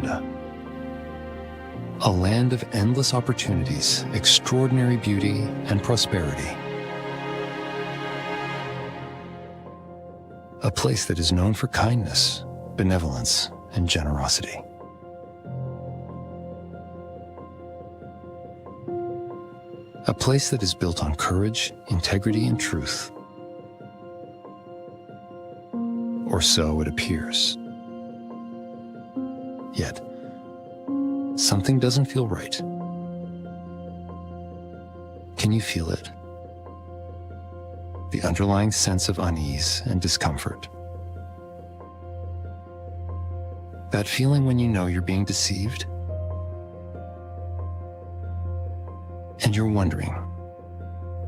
Canada. A land of endless opportunities, extraordinary beauty, and prosperity. A place that is known for kindness, benevolence, and generosity. A place that is built on courage, integrity, and truth. Or so it appears. Yet, something doesn't feel right. Can you feel it? The underlying sense of unease and discomfort. That feeling when you know you're being deceived, and you're wondering,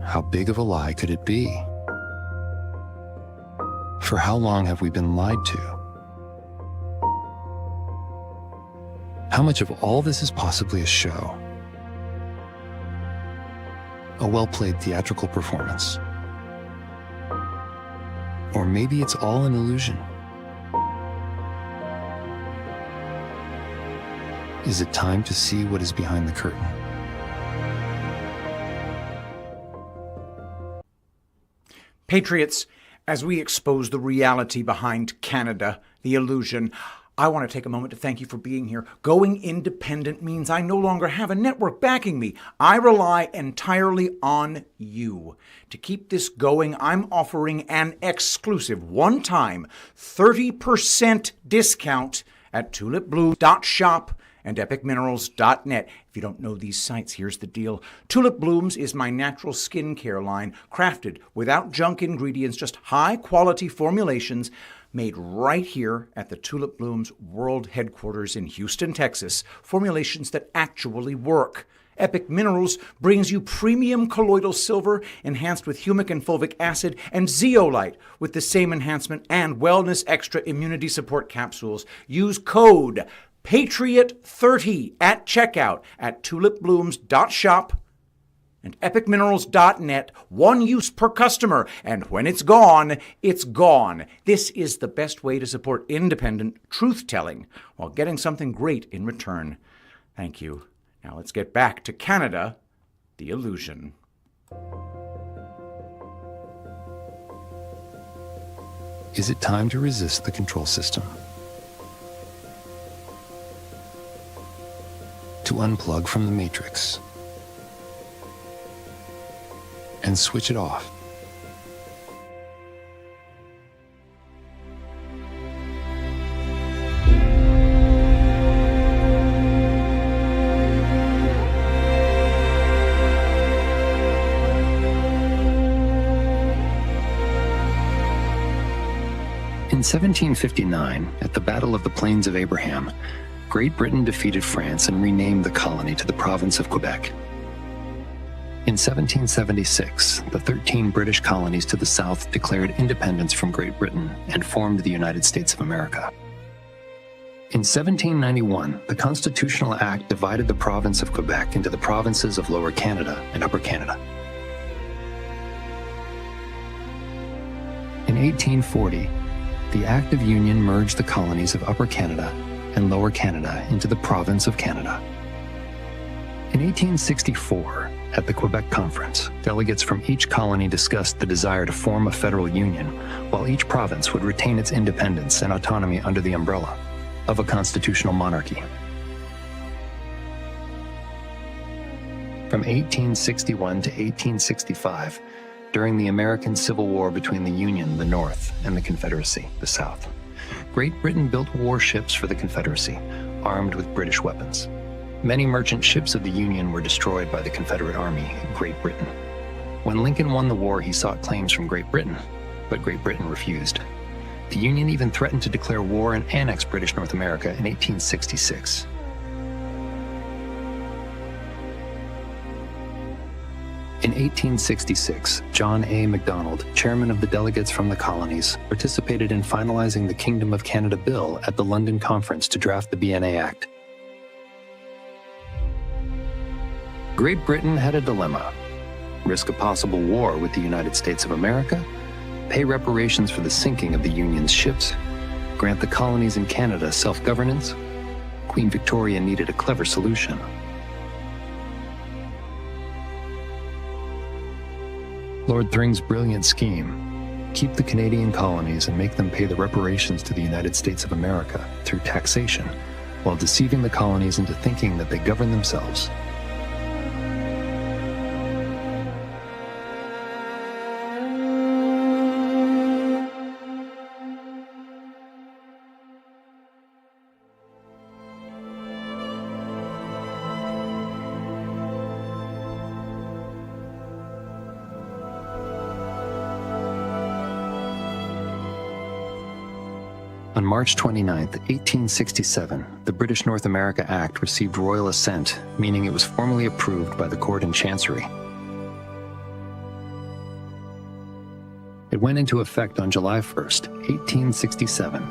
how big of a lie could it be? For how long have we been lied to? How much of all this is possibly a show? A well-played theatrical performance? Or maybe it's all an illusion? Is it time to see what is behind the curtain? Patriots, as we expose the reality behind Canada, the illusion, I want to take a moment to thank you for being here. Going independent means I no longer have a network backing me. I rely entirely on you. To keep this going, I'm offering an exclusive one-time 30% discount at tulipblooms.shop and epicminerals.net. If you don't know these sites, here's the deal. Tulip Blooms is my natural skincare line, crafted without junk ingredients, just high-quality formulations made right here at the Tulip Blooms World Headquarters in Houston, Texas. Formulations that actually work. Epic Minerals brings you premium colloidal silver enhanced with humic and fulvic acid, and zeolite with the same enhancement and wellness extra immunity support capsules. Use code PATRIOT30 at checkout at tulipblooms.shop and epicminerals.net. One use per customer, and when it's gone, it's gone. This is the best way to support independent truth-telling while getting something great in return. Thank you. Now let's get back to Canada, the illusion. Is it time to resist the control system? To unplug from the matrix and switch it off? In 1759, at the Battle of the Plains of Abraham, Great Britain defeated France and renamed the colony to the province of Quebec. In 1776, the 13 British colonies to the south declared independence from Great Britain and formed the United States of America. In 1791, the Constitutional Act divided the province of Quebec into the provinces of Lower Canada and Upper Canada. In 1840, the Act of Union merged the colonies of Upper Canada and Lower Canada into the province of Canada. In 1864, at the Quebec Conference, delegates from each colony discussed the desire to form a federal union, while each province would retain its independence and autonomy under the umbrella of a constitutional monarchy. From 1861 to 1865, during the American Civil War between the Union, the North, and the Confederacy, the South, Great Britain built warships for the Confederacy, armed with British weapons. Many merchant ships of the Union were destroyed by the Confederate Army in Great Britain. When Lincoln won the war, he sought claims from Great Britain, but Great Britain refused. The Union even threatened to declare war and annex British North America in 1866. In 1866, John A. Macdonald, chairman of the delegates from the colonies, participated in finalizing the Kingdom of Canada Bill at the London Conference to draft the BNA Act. Great Britain had a dilemma: risk a possible war with the United States of America, pay reparations for the sinking of the Union's ships, grant the colonies in Canada self-governance, Queen Victoria needed a clever solution. Lord Thring's brilliant scheme: keep the Canadian colonies and make them pay the reparations to the United States of America through taxation, while deceiving the colonies into thinking that they govern themselves. On March 29, 1867, the British North America Act received royal assent, meaning it was formally approved by the court in Chancery. It went into effect on July 1, 1867,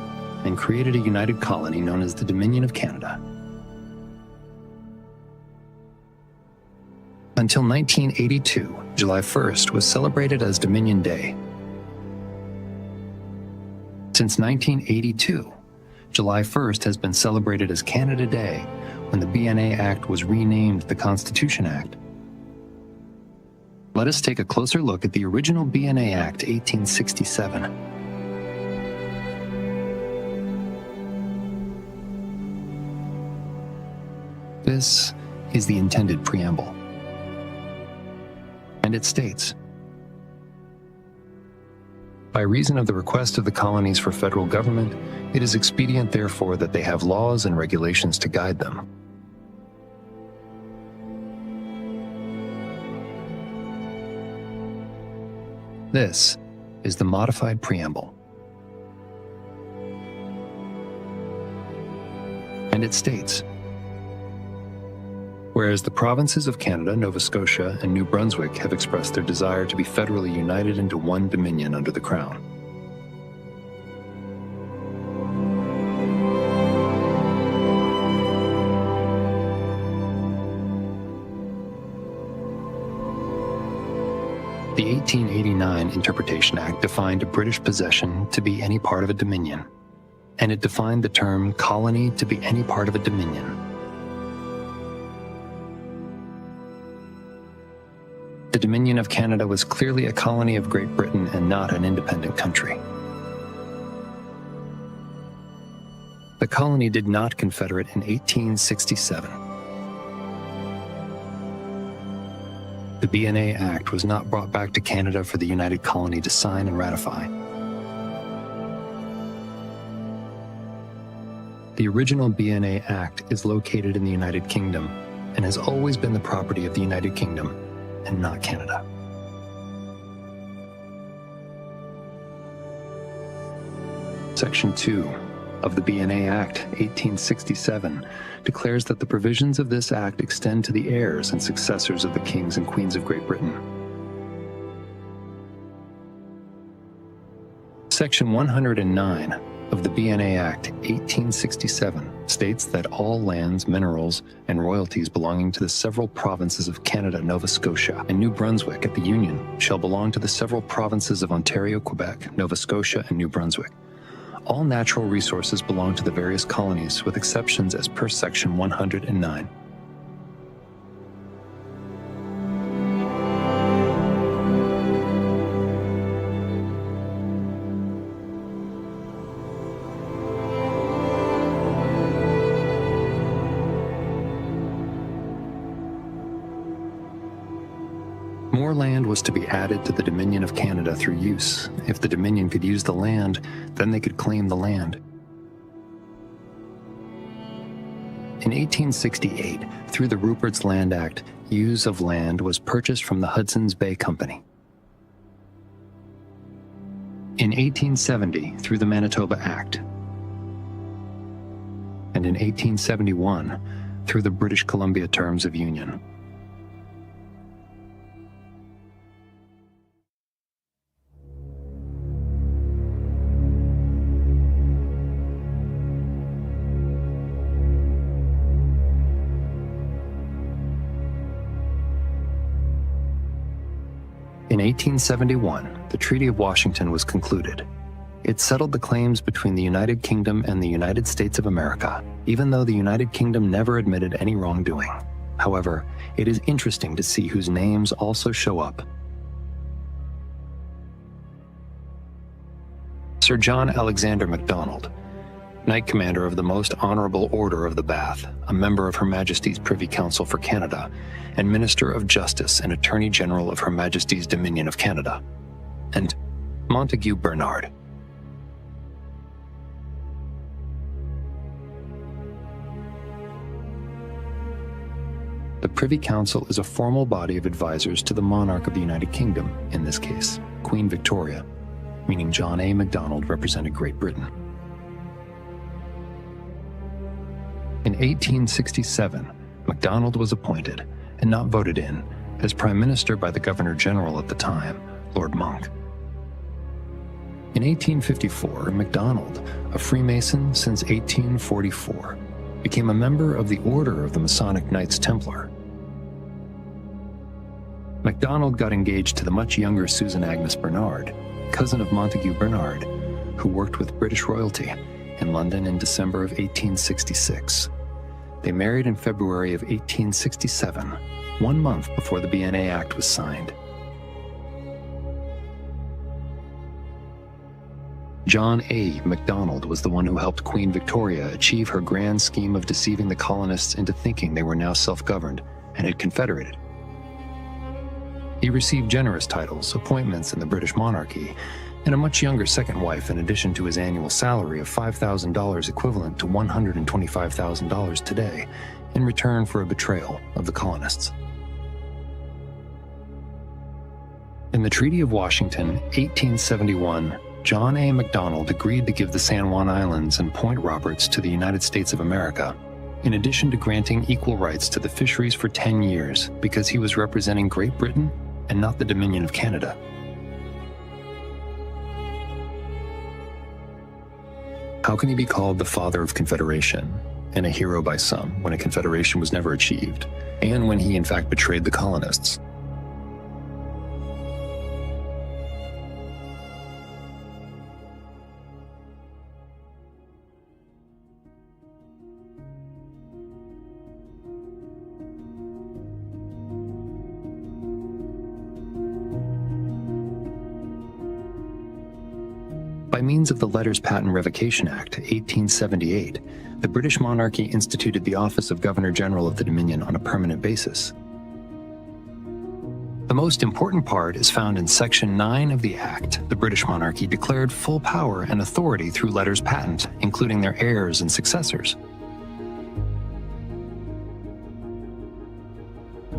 and created a united colony known as the Dominion of Canada. Until 1982, July 1st was celebrated as Dominion Day. Since 1982, July 1st has been celebrated as Canada Day, when the BNA Act was renamed the Constitution Act. Let us take a closer look at the original BNA Act 1867. This is the intended preamble. And it states, by reason of the request of the colonies for federal government, it is expedient therefore that they have laws and regulations to guide them. This is the modified preamble. And it states, whereas the provinces of Canada, Nova Scotia, and New Brunswick have expressed their desire to be federally united into one dominion under the Crown. The 1889 Interpretation Act defined a British possession to be any part of a dominion, and it defined the term colony to be any part of a dominion. The Dominion of Canada was clearly a colony of Great Britain and not an independent country. The colony did not confederate in 1867. The BNA Act was not brought back to Canada for the United Colony to sign and ratify. The original BNA Act is located in the United Kingdom and has always been the property of the United Kingdom and not Canada. Section 2 of the BNA Act 1867 declares that the provisions of this act extend to the heirs and successors of the kings and queens of Great Britain. Section 109 of the BNA Act 1867 states that all lands, minerals, and royalties belonging to the several provinces of Canada, Nova Scotia, and New Brunswick at the Union shall belong to the several provinces of Ontario, Quebec, Nova Scotia, and New Brunswick. All natural resources belong to the various colonies, with exceptions as per Section 109. More land was to be added to the Dominion of Canada through use. If the Dominion could use the land, then they could claim the land. In 1868, through the Rupert's Land Act, use of land was purchased from the Hudson's Bay Company. In 1870, through the Manitoba Act. And in 1871, through the British Columbia Terms of Union. In 1871, the Treaty of Washington was concluded. It settled the claims between the United Kingdom and the United States of America, even though the United Kingdom never admitted any wrongdoing. However, it is interesting to see whose names also show up. Sir John Alexander MacDonald, Knight Commander of the Most Honorable Order of the Bath, a member of Her Majesty's Privy Council for Canada, and Minister of Justice and Attorney General of Her Majesty's Dominion of Canada. And Montague Bernard. The Privy Council is a formal body of advisors to the monarch of the United Kingdom, in this case, Queen Victoria, meaning John A. Macdonald represented Great Britain. In 1867, Macdonald was appointed, and not voted in, as Prime Minister by the Governor-General at the time, Lord Monck. In 1854, Macdonald, a Freemason since 1844, became a member of the Order of the Masonic Knights Templar. Macdonald got engaged to the much younger Susan Agnes Bernard, cousin of Montague Bernard, who worked with British royalty in London in December of 1866. They married in February of 1867, 1 month before the BNA Act was signed. John A. Macdonald was the one who helped Queen Victoria achieve her grand scheme of deceiving the colonists into thinking they were now self-governed and had confederated. He received generous titles, appointments in the British monarchy, and a much younger second wife in addition to his annual salary of $5,000 equivalent to $125,000 today, in return for a betrayal of the colonists. In the Treaty of Washington, 1871, John A. Macdonald agreed to give the San Juan Islands and Point Roberts to the United States of America, in addition to granting equal rights to the fisheries for 10 years because he was representing Great Britain and not the Dominion of Canada. How can he be called the father of Confederation and a hero by some when a confederation was never achieved, and when he in fact betrayed the colonists? By means of the Letters Patent Revocation Act, 1878, the British monarchy instituted the office of Governor-General of the Dominion on a permanent basis. The most important part is found in Section 9 of the Act. The British monarchy declared full power and authority through letters patent, including their heirs and successors.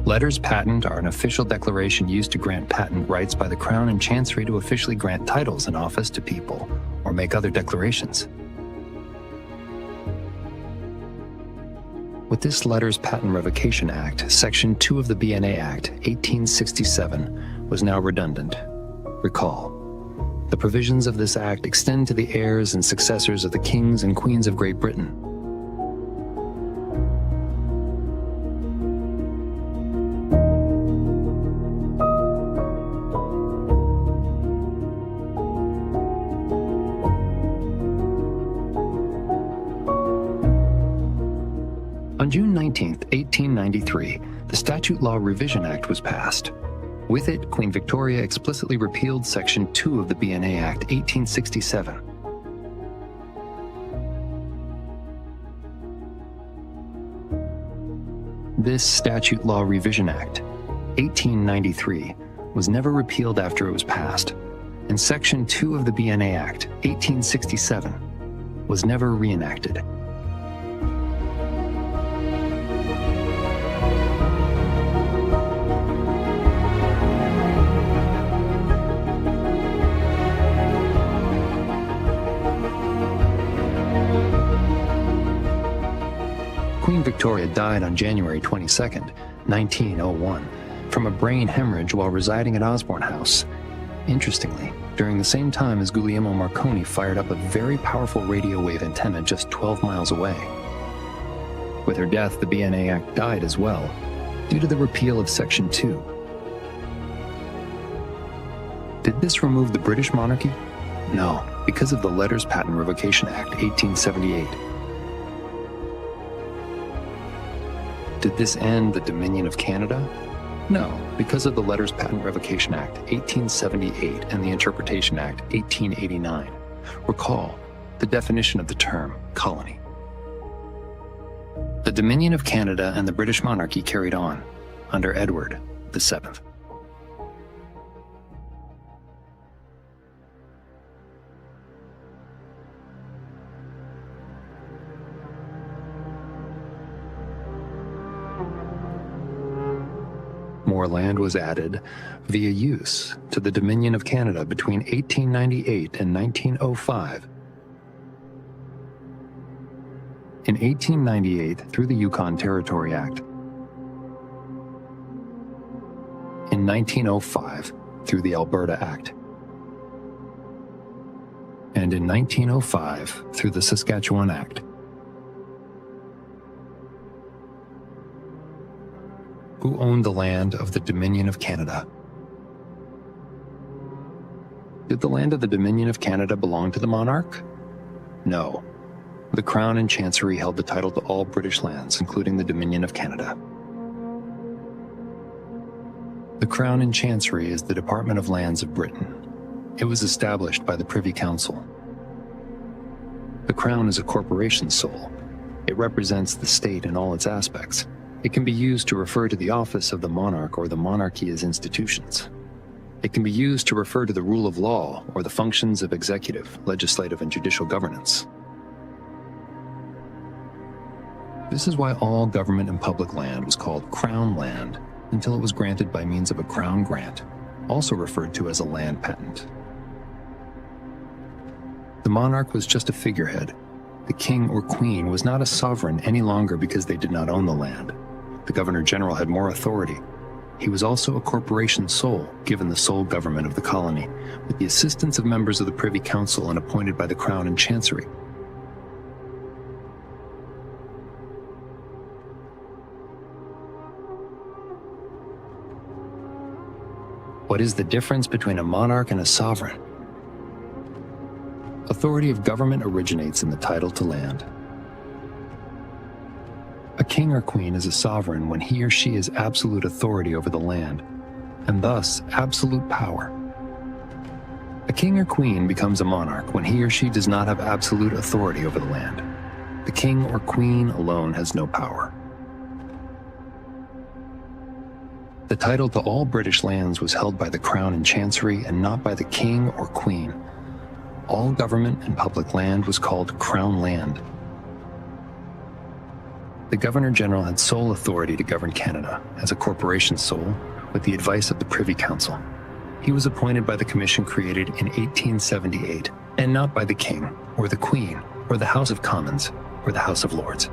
Letters patent are an official declaration used to grant patent rights by the Crown and Chancery to officially grant titles and office to people or make other declarations. With this Letters Patent Revocation Act, Section 2 of the BNA Act, 1867, was now redundant. Recall, the provisions of this act extend to the heirs and successors of the kings and queens of Great Britain. On June 19, 1893, the Statute Law Revision Act was passed. With it, Queen Victoria explicitly repealed Section 2 of the BNA Act, 1867. This Statute Law Revision Act, 1893, was never repealed after it was passed, and Section 2 of the BNA Act, 1867, was never reenacted. Queen Victoria died on January 22, 1901, from a brain hemorrhage while residing at Osborne House. Interestingly, during the same time as Guglielmo Marconi fired up a very powerful radio wave antenna just 12 miles away. With her death, the BNA Act died as well, due to the repeal of Section 2. Did this remove the British monarchy? No, because of the Letters Patent Revocation Act, 1878. Did this end the Dominion of Canada? No, because of the Letters Patent Revocation Act, 1878, and the Interpretation Act, 1889. Recall the definition of the term colony. The Dominion of Canada and the British monarchy carried on under Edward VII. More land was added via use to the Dominion of Canada between 1898 and 1905. In 1898, through the Yukon Territory Act. In 1905, through the Alberta Act. And in 1905, through the Saskatchewan Act. Who owned the land of the Dominion of Canada? Did the land of the Dominion of Canada belong to the monarch? No. The Crown and Chancery held the title to all British lands, including the Dominion of Canada. The Crown and Chancery is the Department of Lands of Britain. It was established by the Privy Council. The Crown is a corporation sole. It represents the state in all its aspects. It can be used to refer to the office of the monarch or the monarchy as institutions. It can be used to refer to the rule of law or the functions of executive, legislative, and judicial governance. This is why all government and public land was called Crown land until it was granted by means of a Crown grant, also referred to as a land patent. The monarch was just a figurehead. The king or queen was not a sovereign any longer because they did not own the land. The Governor General had more authority. He was also a corporation sole, given the sole government of the colony, with the assistance of members of the Privy Council and appointed by the Crown and Chancery. What is the difference between a monarch and a sovereign? Authority of government originates in the title to land. A king or queen is a sovereign when he or she has absolute authority over the land, and thus absolute power. A king or queen becomes a monarch when he or she does not have absolute authority over the land. The king or queen alone has no power. The title to all British lands was held by the Crown and Chancery and not by the king or queen. All government and public land was called Crown land. The Governor General had sole authority to govern Canada as a corporation sole with the advice of the Privy Council. He was appointed by the commission created in 1878 and not by the King or the Queen or the House of Commons or the House of Lords.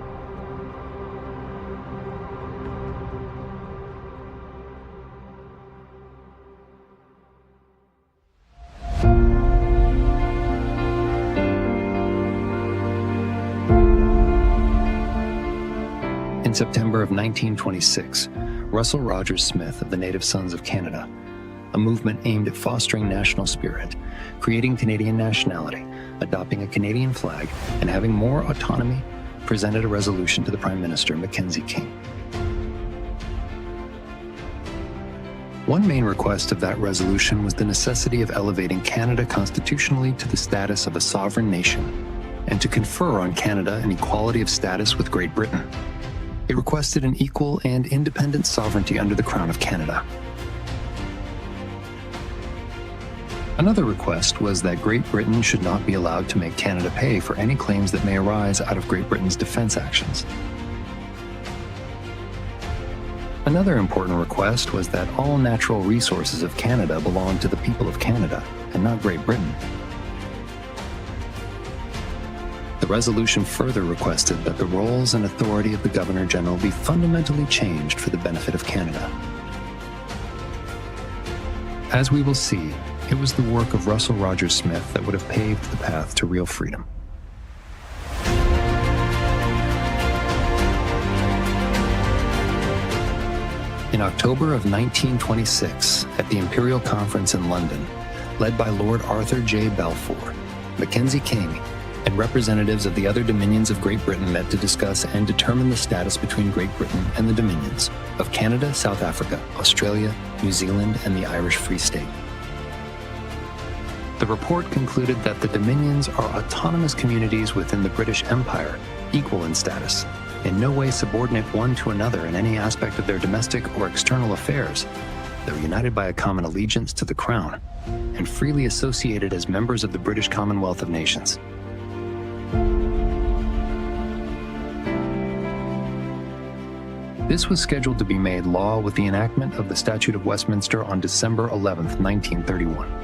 In September of 1926, Russell Rogers Smith of the Native Sons of Canada, a movement aimed at fostering national spirit, creating Canadian nationality, adopting a Canadian flag, and having more autonomy, presented a resolution to the Prime Minister, Mackenzie King. One main request of that resolution was the necessity of elevating Canada constitutionally to the status of a sovereign nation, and to confer on Canada an equality of status with Great Britain. It requested an equal and independent sovereignty under the Crown of Canada. Another request was that Great Britain should not be allowed to make Canada pay for any claims that may arise out of Great Britain's defense actions. Another important request was that all natural resources of Canada belong to the people of Canada and not Great Britain. The resolution further requested that the roles and authority of the Governor General be fundamentally changed for the benefit of Canada. As we will see, it was the work of Russell Rogers Smith that would have paved the path to real freedom. In October of 1926, at the Imperial Conference in London, led by Lord Arthur J. Balfour, Mackenzie King, and representatives of the other dominions of Great Britain met to discuss and determine the status between Great Britain and the dominions of Canada, South Africa, Australia, New Zealand, and the Irish Free State. The report concluded that the dominions are autonomous communities within the British Empire, equal in status, in no way subordinate one to another in any aspect of their domestic or external affairs, though united by a common allegiance to the Crown, and freely associated as members of the British Commonwealth of Nations. This was scheduled to be made law with the enactment of the Statute of Westminster on December 11, 1931.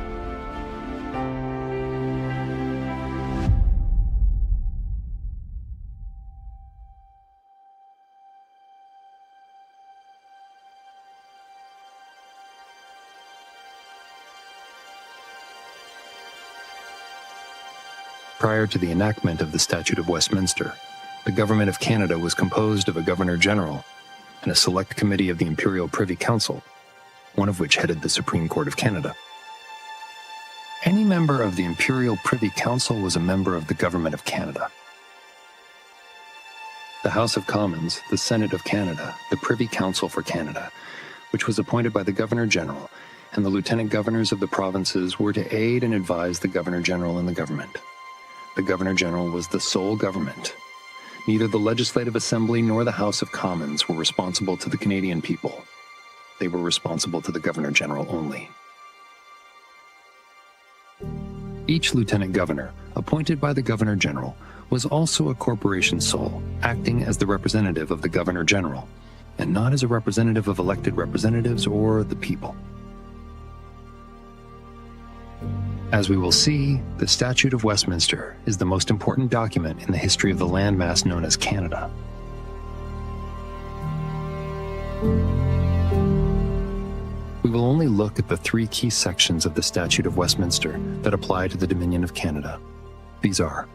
Prior to the enactment of the Statute of Westminster, the Government of Canada was composed of a Governor-General and a select committee of the Imperial Privy Council, one of which headed the Supreme Court of Canada. Any member of the Imperial Privy Council was a member of the Government of Canada. The House of Commons, the Senate of Canada, the Privy Council for Canada, which was appointed by the Governor-General, and the Lieutenant Governors of the provinces were to aid and advise the Governor-General in the government. The Governor-General was the sole government. Neither the Legislative Assembly nor the House of Commons were responsible to the Canadian people. They were responsible to the Governor-General only. Each Lieutenant Governor, appointed by the Governor-General, was also a corporation sole, acting as the representative of the Governor-General, and not as a representative of elected representatives or the people. As we will see, the Statute of Westminster is the most important document in the history of the landmass known as Canada. We will only look at the three key sections of the Statute of Westminster that apply to the Dominion of Canada. These are: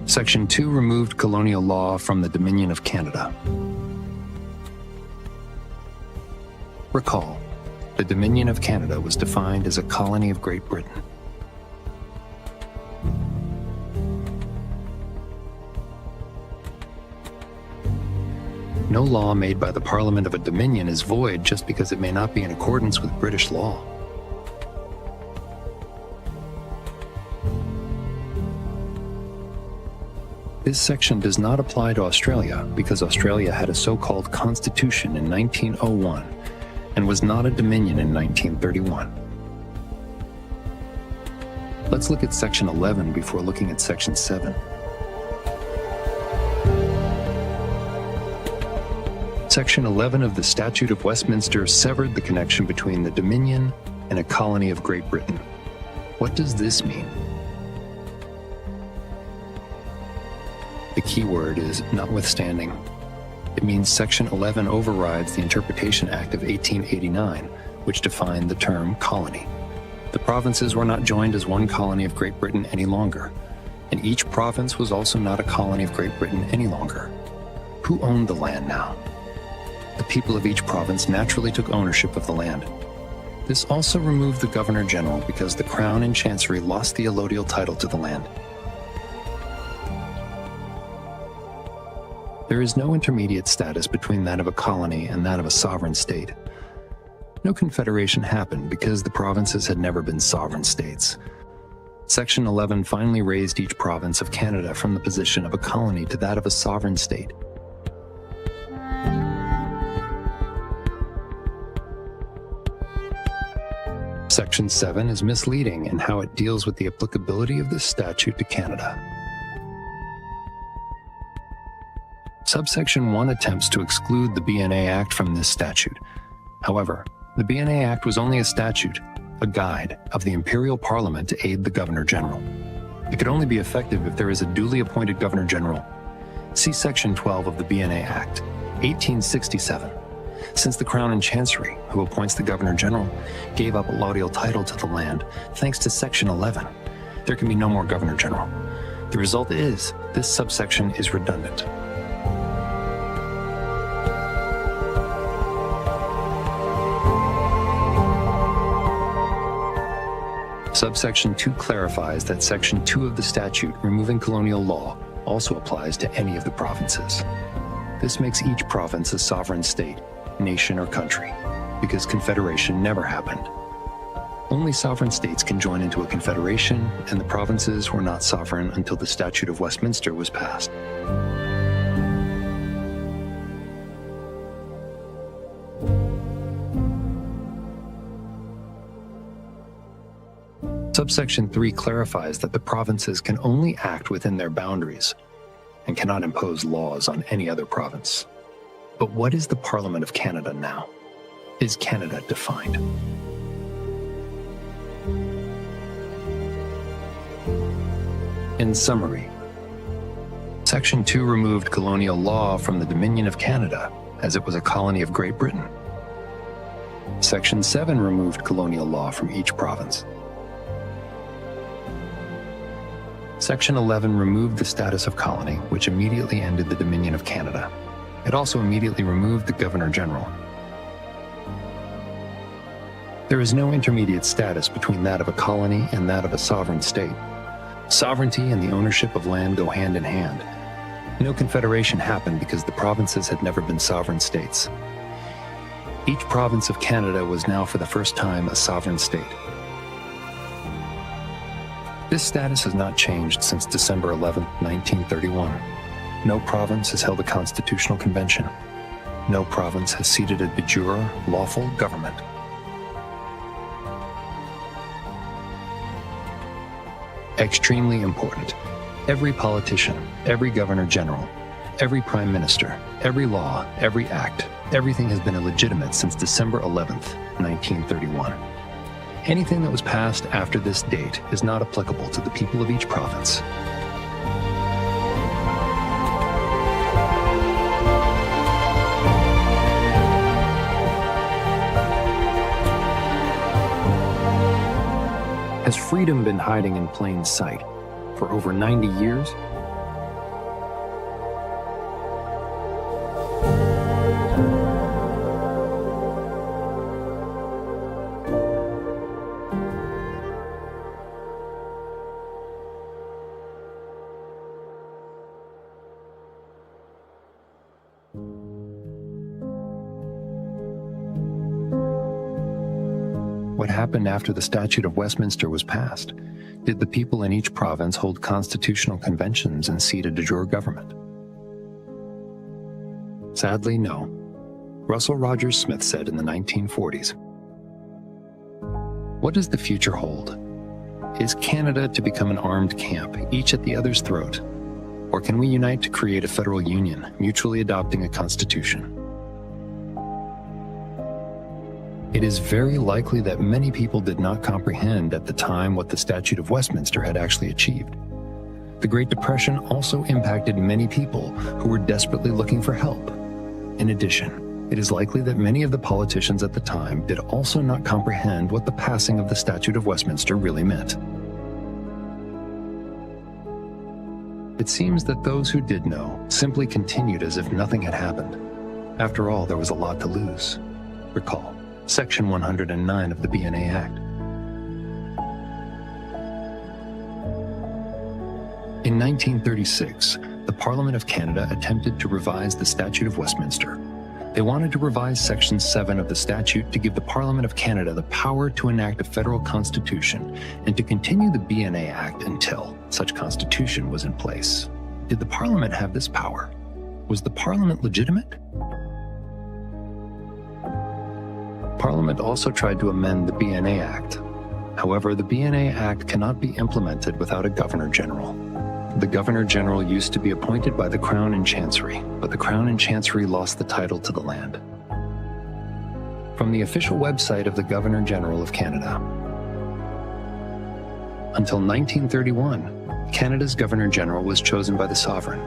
Section 2 removed colonial law from the Dominion of Canada. Recall, the Dominion of Canada was defined as a colony of Great Britain. No law made by the Parliament of a Dominion is void just because it may not be in accordance with British law. This section does not apply to Australia because Australia had a so-called constitution in 1901 and was not a dominion in 1931. Let's look at Section 11 before looking at Section 7. Section 11 of the Statute of Westminster severed the connection between the Dominion and a colony of Great Britain. What does this mean? The key word is notwithstanding. It means Section 11 overrides the Interpretation Act of 1889, which defined the term colony. The provinces were not joined as one colony of Great Britain any longer, and each province was also not a colony of Great Britain any longer. Who owned the land now? The people of each province naturally took ownership of the land. This also removed the Governor-General because the Crown and Chancery lost the allodial title to the land. There is no intermediate status between that of a colony and that of a sovereign state. No confederation happened because the provinces had never been sovereign states. Section 11 finally raised each province of Canada from the position of a colony to that of a sovereign state. Section 7 is misleading in how it deals with the applicability of this statute to Canada. Subsection 1 attempts to exclude the BNA Act from this statute. However, the BNA Act was only a statute, a guide of the Imperial Parliament to aid the Governor-General. It could only be effective if there is a duly appointed Governor-General. See Section 12 of the BNA Act, 1867. Since the Crown and Chancery, who appoints the Governor-General, gave up allodial title to the land, thanks to Section 11, there can be no more Governor-General. The result is, this subsection is redundant. Subsection 2 clarifies that Section 2 of the statute removing colonial law also applies to any of the provinces. This makes each province a sovereign state, nation, or country, because confederation never happened. Only sovereign states can join into a confederation, and the provinces were not sovereign until the Statute of Westminster was passed. Subsection 3 clarifies that the provinces can only act within their boundaries and cannot impose laws on any other province. But what is the Parliament of Canada now? Is Canada defined? In summary, Section 2 removed colonial law from the Dominion of Canada as it was a colony of Great Britain. Section 7 removed colonial law from each province. Section 11 removed the status of colony, which immediately ended the Dominion of Canada. It also immediately removed the Governor-General. There is no intermediate status between that of a colony and that of a sovereign state. Sovereignty and the ownership of land go hand in hand. No confederation happened because the provinces had never been sovereign states. Each province of Canada was now for the first time a sovereign state. This status has not changed since December 11, 1931. No province has held a constitutional convention. No province has seated a de jure, lawful government. Extremely important. Every politician, every governor-general, every prime minister, every law, every act, everything has been illegitimate since December 11th, 1931. Anything that was passed after this date is not applicable to the people of each province. Has freedom been hiding in plain sight for over 90 years? What happened after the Statute of Westminster was passed? Did the people in each province hold constitutional conventions and seat a de jure government? Sadly, no. Russell Rogers Smith said in the 1940s, "What does the future hold? Is Canada to become an armed camp, each at the other's throat? Or can we unite to create a federal union, mutually adopting a constitution?" It is very likely that many people did not comprehend at the time what the Statute of Westminster had actually achieved. The Great Depression also impacted many people who were desperately looking for help. In addition, it is likely that many of the politicians at the time did also not comprehend what the passing of the Statute of Westminster really meant. It seems that those who did know simply continued as if nothing had happened. After all, there was a lot to lose. Recall Section 109 of the BNA Act. In 1936, the Parliament of Canada attempted to revise the Statute of Westminster. They wanted to revise Section 7 of the statute to give the Parliament of Canada the power to enact a federal constitution and to continue the BNA Act until such constitution was in place. Did the Parliament have this power? Was the Parliament legitimate? Parliament also tried to amend the BNA Act. However, the BNA Act cannot be implemented without a Governor-General. The Governor-General used to be appointed by the Crown and Chancery, but the Crown and Chancery lost the title to the land. From the official website of the Governor-General of Canada. Until 1931, Canada's Governor-General was chosen by the Sovereign.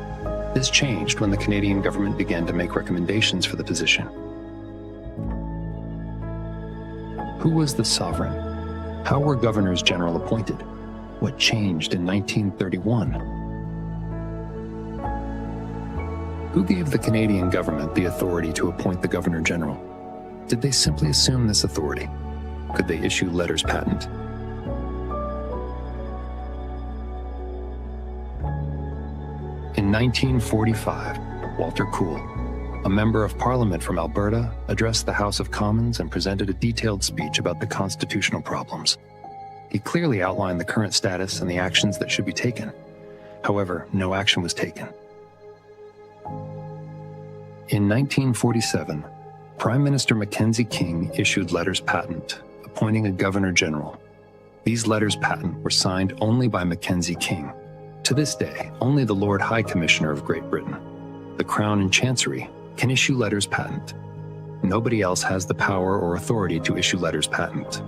This changed when the Canadian government began to make recommendations for the position. Who was the sovereign? How were governors general appointed? What changed in 1931? Who gave the Canadian government the authority to appoint the Governor-General? Did they simply assume this authority? Could they issue letters patent? In 1945, Walter Cool, a member of Parliament from Alberta, addressed the House of Commons and presented a detailed speech about the constitutional problems. He clearly outlined the current status and the actions that should be taken. However, no action was taken. In 1947, Prime Minister Mackenzie King issued letters patent, appointing a Governor General. These letters patent were signed only by Mackenzie King. To this day, only the Lord High Commissioner of Great Britain, the Crown and Chancery, can issue letters patent. Nobody else has the power or authority to issue letters patent.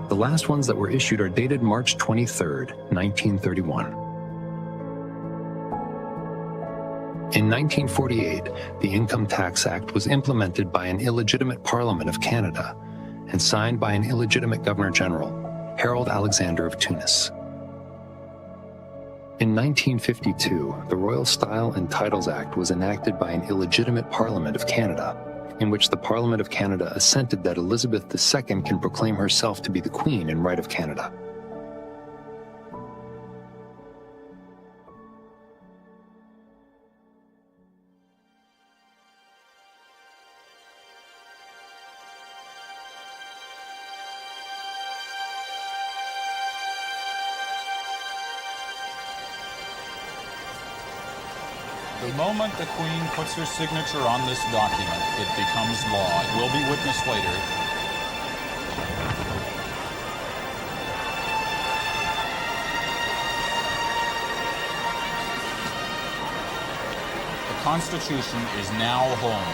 The last ones that were issued are dated March 23, 1931. In 1948, the Income Tax Act was implemented by an illegitimate Parliament of Canada and signed by an illegitimate Governor-General, Harold Alexander of Tunis. In 1952, the Royal Style and Titles Act was enacted by an illegitimate Parliament of Canada, in which the Parliament of Canada assented that Elizabeth II can proclaim herself to be the Queen in right of Canada. The moment the Queen puts her signature on this document, it becomes law. It will be witnessed later. The Constitution is now home.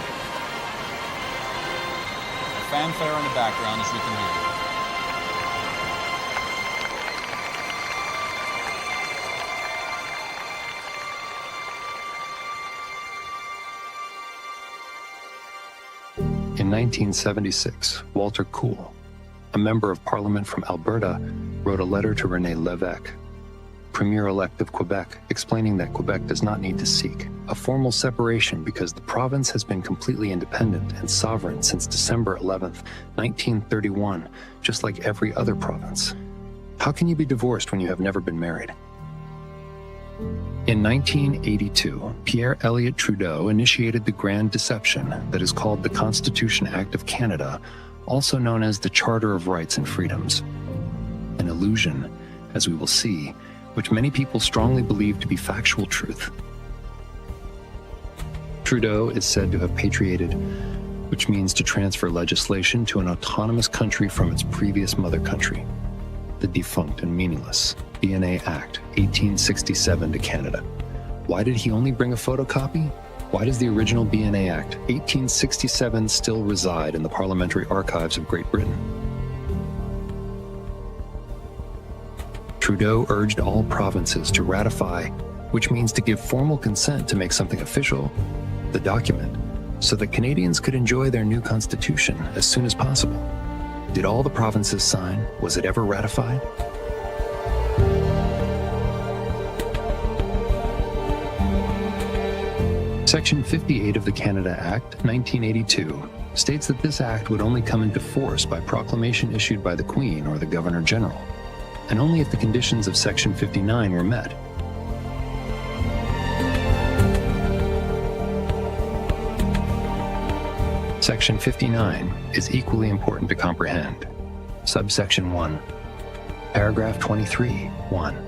A fanfare in the background, as you can hear. In 1976, Walter Cool, a member of Parliament from Alberta, wrote a letter to René Lévesque, Premier-elect of Quebec, explaining that Quebec does not need to seek a formal separation because the province has been completely independent and sovereign since December 11th, 1931, just like every other province. How can you be divorced when you have never been married? In 1982, Pierre Elliott Trudeau initiated the grand deception that is called the Constitution Act of Canada, also known as the Charter of Rights and Freedoms. An illusion, as we will see, which many people strongly believe to be factual truth. Trudeau is said to have patriated, which means to transfer legislation to an autonomous country from its previous mother country, the defunct and meaningless BNA Act 1867 to Canada. Why did he only bring a photocopy? Why does the original BNA Act 1867 still reside in the parliamentary archives of Great Britain? Trudeau urged all provinces to ratify, which means to give formal consent to make something official, the document, so that Canadians could enjoy their new constitution as soon as possible. Did all the provinces sign? Was it ever ratified? Section 58 of the Canada Act, 1982, states that this act would only come into force by proclamation issued by the Queen or the Governor-General, and only if the conditions of Section 59 were met. Section 59 is equally important to comprehend. Subsection 1, paragraph 23, 1.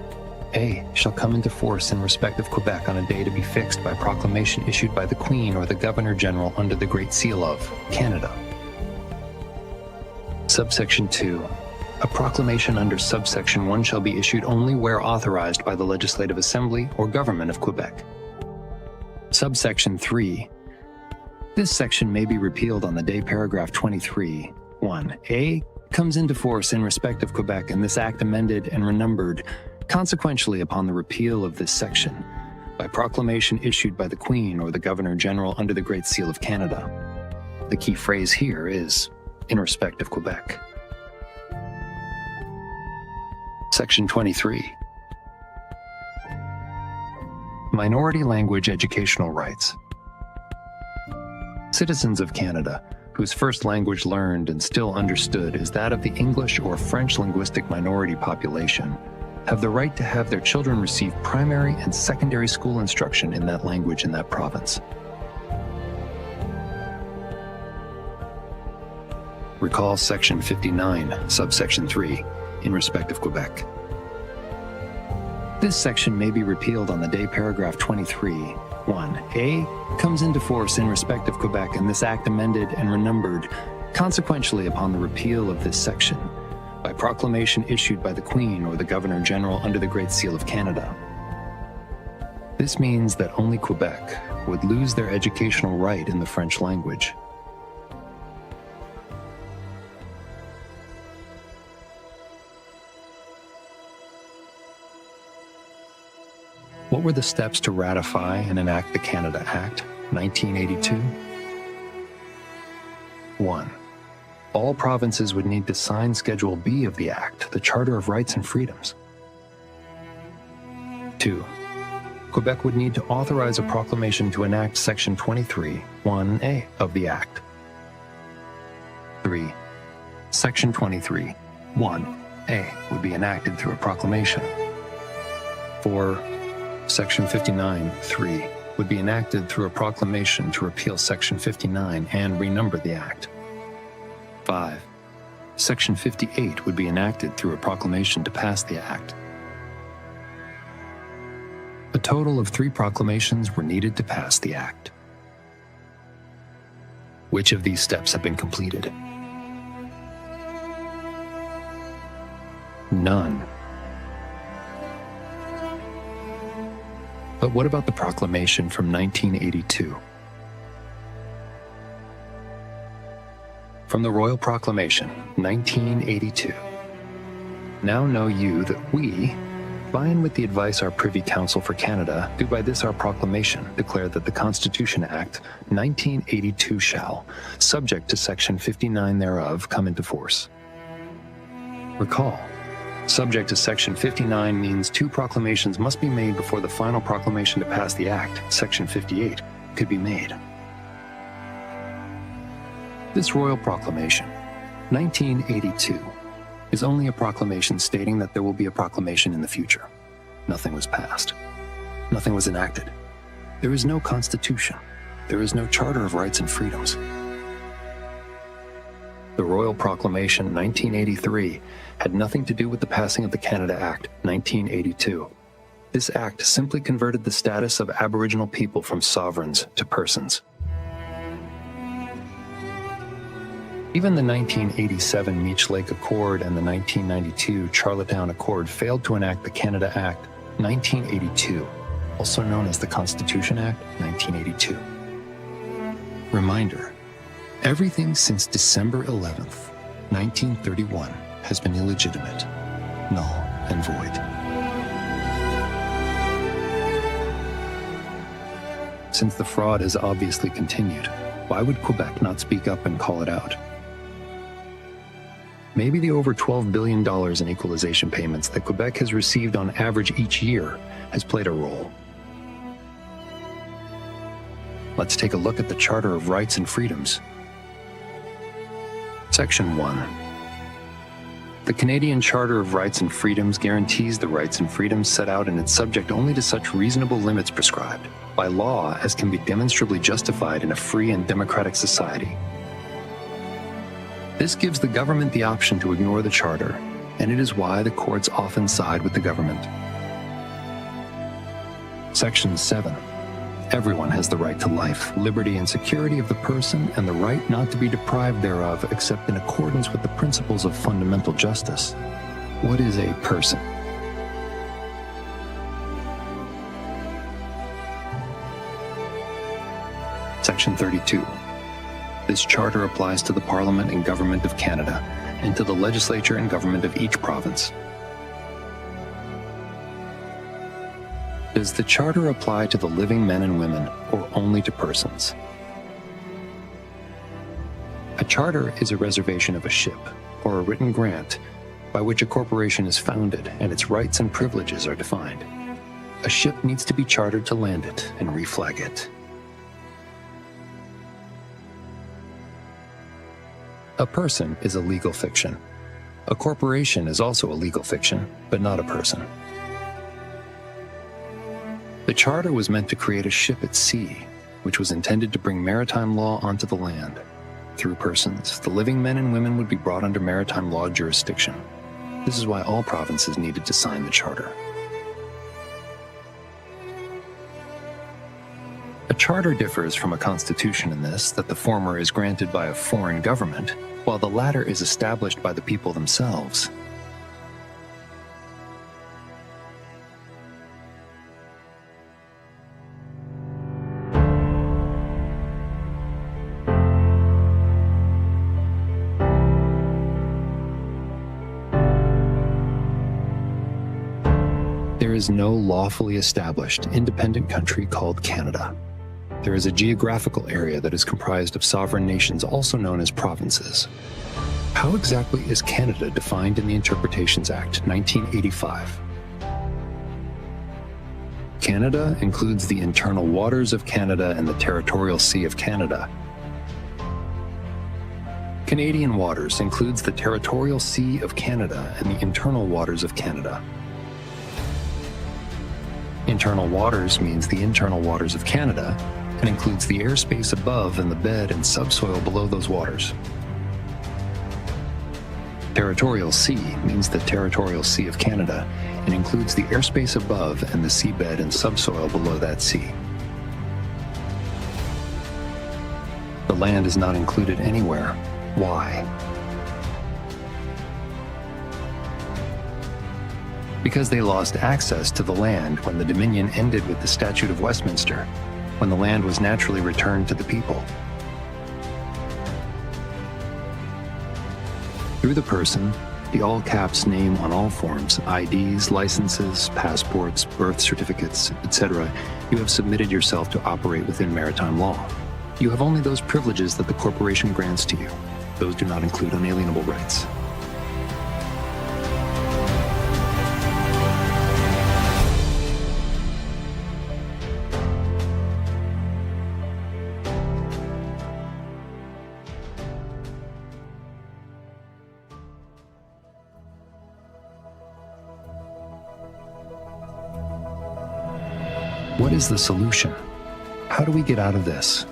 A shall come into force in respect of Quebec on a day to be fixed by proclamation issued by the Queen or the Governor-General under the Great Seal of Canada. Subsection 2. A proclamation under subsection 1 shall be issued only where authorized by the Legislative Assembly or Government of Quebec. Subsection 3. This section may be repealed on the day paragraph 23, 1. A comes into force in respect of Quebec and this act amended and renumbered consequentially upon the repeal of this section by proclamation issued by the Queen or the Governor-General under the Great Seal of Canada. The key phrase here is in respect of Quebec. Section 23. Minority language educational rights. Citizens of Canada, whose first language learned and still understood is that of the English or French linguistic minority population, have the right to have their children receive primary and secondary school instruction in that language in that province. Recall Section 59, subsection 3, in respect of Quebec. This section may be repealed on the day paragraph 23, 1A, comes into force in respect of Quebec, and this act amended and renumbered consequentially upon the repeal of this section by proclamation issued by the Queen or the Governor-General under the Great Seal of Canada. This means that only Quebec would lose their educational right in the French language. What were the steps to ratify and enact the Canada Act, 1982? 1. All provinces would need to sign Schedule B of the Act, the Charter of Rights and Freedoms. 2. Quebec would need to authorize a proclamation to enact Section 23, 1A of the Act. 3. Section 23, 1A would be enacted through a proclamation. 4. Section 59, 3 would be enacted through a proclamation to repeal Section 59 and renumber the Act. 5. Section 58 would be enacted through a proclamation to pass the Act. A total of 3 proclamations were needed to pass the Act. Which of these steps have been completed? None. But what about the proclamation from 1982? From the Royal Proclamation, 1982. Now know you that we, by and with the advice our Privy Council for Canada, do by this our proclamation declare that the Constitution Act 1982 shall, subject to Section 59 thereof, come into force. Recall, subject to Section 59 means 2 proclamations must be made before the final proclamation to pass the Act, Section 58, could be made. This Royal Proclamation, 1982, is only a proclamation stating that there will be a proclamation in the future. Nothing was passed. Nothing was enacted. There is no Constitution. There is no Charter of Rights and Freedoms. The Royal Proclamation 1983 had nothing to do with the passing of the Canada Act 1982. This act simply converted the status of Aboriginal people from sovereigns to persons. Even the 1987 Meech Lake Accord and the 1992 Charlottetown Accord failed to enact the Canada Act 1982, also known as the Constitution Act 1982. Reminder: everything since December 11th, 1931 has been illegitimate, null and void. Since the fraud has obviously continued, why would Quebec not speak up and call it out? Maybe the over $12 billion in equalization payments that Quebec has received on average each year has played a role. Let's take a look at the Charter of Rights and Freedoms. Section 1. The Canadian Charter of Rights and Freedoms guarantees the rights and freedoms set out in its subject only to such reasonable limits prescribed by law as can be demonstrably justified in a free and democratic society. This gives the government the option to ignore the Charter, and it is why the courts often side with the government. Section 7. Everyone has the right to life, liberty, and security of the person, and the right not to be deprived thereof except in accordance with the principles of fundamental justice. What is a person? Section 32. This charter applies to the Parliament and Government of Canada, and to the legislature and government of each province. Does the charter apply to the living men and women, or only to persons? A charter is a reservation of a ship, or a written grant, by which a corporation is founded and its rights and privileges are defined. A ship needs to be chartered to land it and reflag it. A person is a legal fiction. A corporation is also a legal fiction, but not a person. The charter was meant to create a ship at sea, which was intended to bring maritime law onto the land. Through persons, the living men and women would be brought under maritime law jurisdiction. This is why all provinces needed to sign the charter. A charter differs from a constitution in this that the former is granted by a foreign government, while the latter is established by the people themselves. There is no lawfully established independent country called Canada. There is a geographical area that is comprised of sovereign nations, also known as provinces. How exactly is Canada defined in the Interpretations Act, 1985? Canada includes the internal waters of Canada and the territorial sea of Canada. Canadian waters includes the territorial sea of Canada and the internal waters of Canada. Internal waters means the internal waters of Canada and includes the airspace above and the bed and subsoil below those waters. Territorial sea means the territorial sea of Canada and includes the airspace above and the seabed and subsoil below that sea. The land is not included anywhere. Why? Because they lost access to the land when the Dominion ended with the Statute of Westminster, when the land was naturally returned to the people. Through the person, the all-caps name on all forms, IDs, licenses, passports, birth certificates, etc., you have submitted yourself to operate within maritime law. You have only those privileges that the corporation grants to you. Those do not include unalienable rights. What is the solution? How do we get out of this?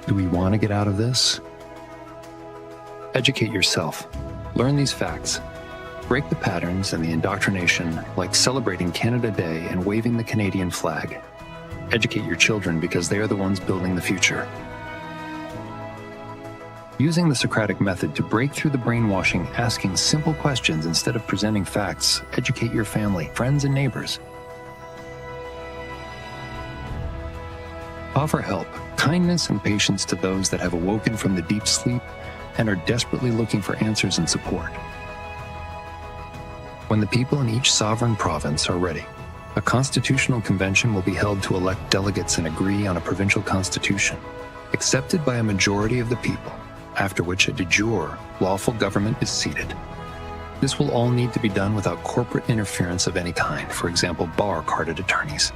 Do we want to get out of this? Educate yourself. Learn these facts. Break the patterns and the indoctrination, like celebrating Canada Day and waving the Canadian flag. Educate your children because they are the ones building the future. Using the Socratic method to break through the brainwashing, asking simple questions instead of presenting facts, educate your family, friends, and neighbors. Offer help, kindness, and patience to those that have awoken from the deep sleep and are desperately looking for answers and support. When the people in each sovereign province are ready, a constitutional convention will be held to elect delegates and agree on a provincial constitution, accepted by a majority of the people, after which a de jure, lawful government is seated. This will all need to be done without corporate interference of any kind, for example, bar-carded attorneys.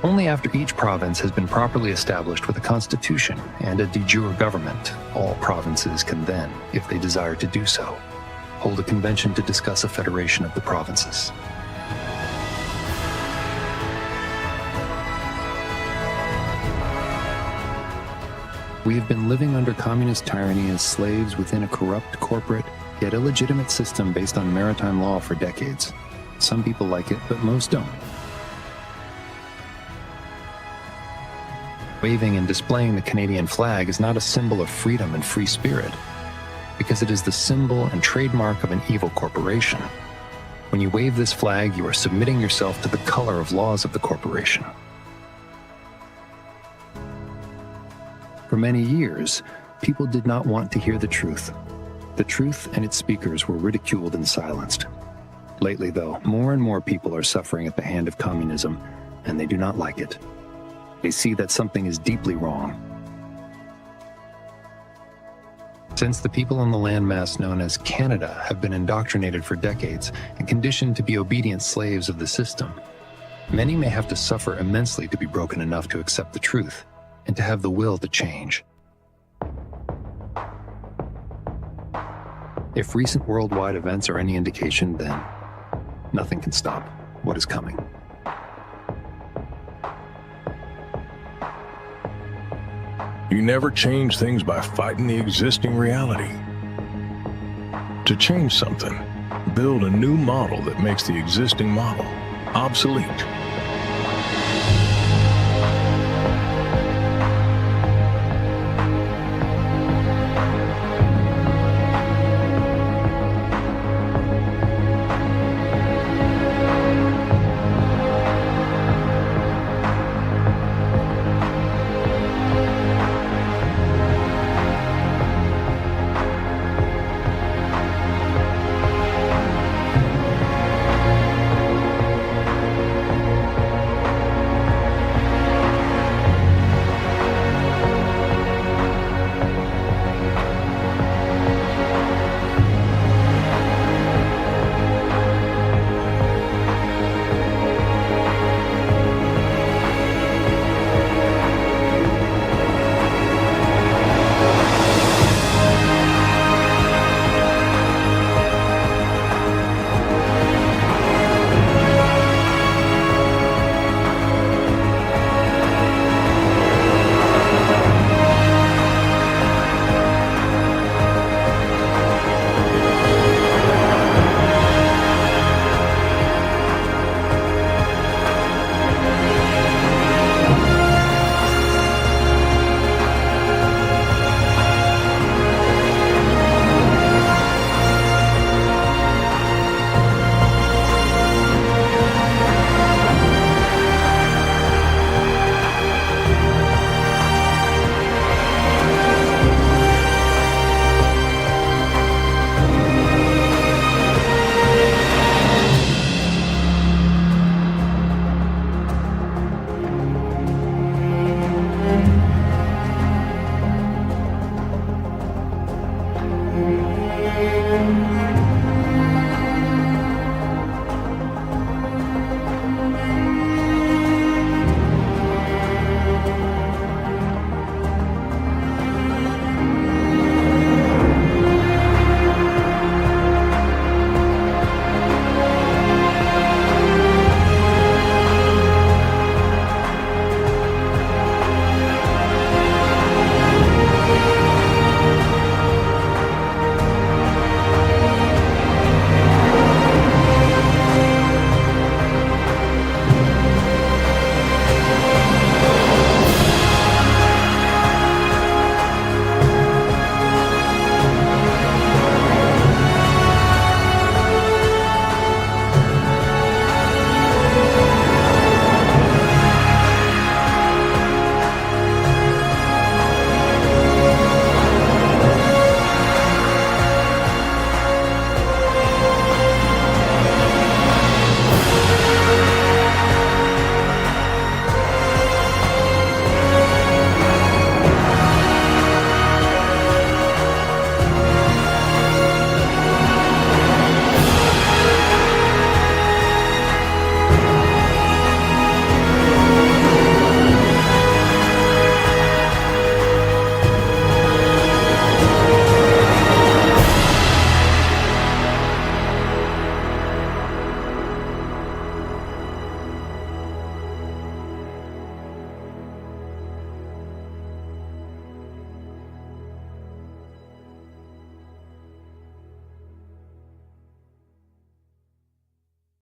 Only after each province has been properly established with a constitution and a de jure government, all provinces can then, if they desire to do so, hold a convention to discuss a federation of the provinces. We have been living under communist tyranny as slaves within a corrupt, corporate, yet illegitimate system based on maritime law for decades. Some people like it, but most don't. Waving and displaying the Canadian flag is not a symbol of freedom and free spirit, because it is the symbol and trademark of an evil corporation. When you wave this flag, you are submitting yourself to the color of laws of the corporation. For many years, people did not want to hear the truth. The truth and its speakers were ridiculed and silenced. Lately, though, more and more people are suffering at the hand of communism, and they do not like it. They see that something is deeply wrong. Since the people in the landmass known as Canada have been indoctrinated for decades and conditioned to be obedient slaves of the system, many may have to suffer immensely to be broken enough to accept the truth and to have the will to change. If recent worldwide events are any indication, then nothing can stop what is coming. You never change things by fighting the existing reality. To change something, build a new model that makes the existing model obsolete.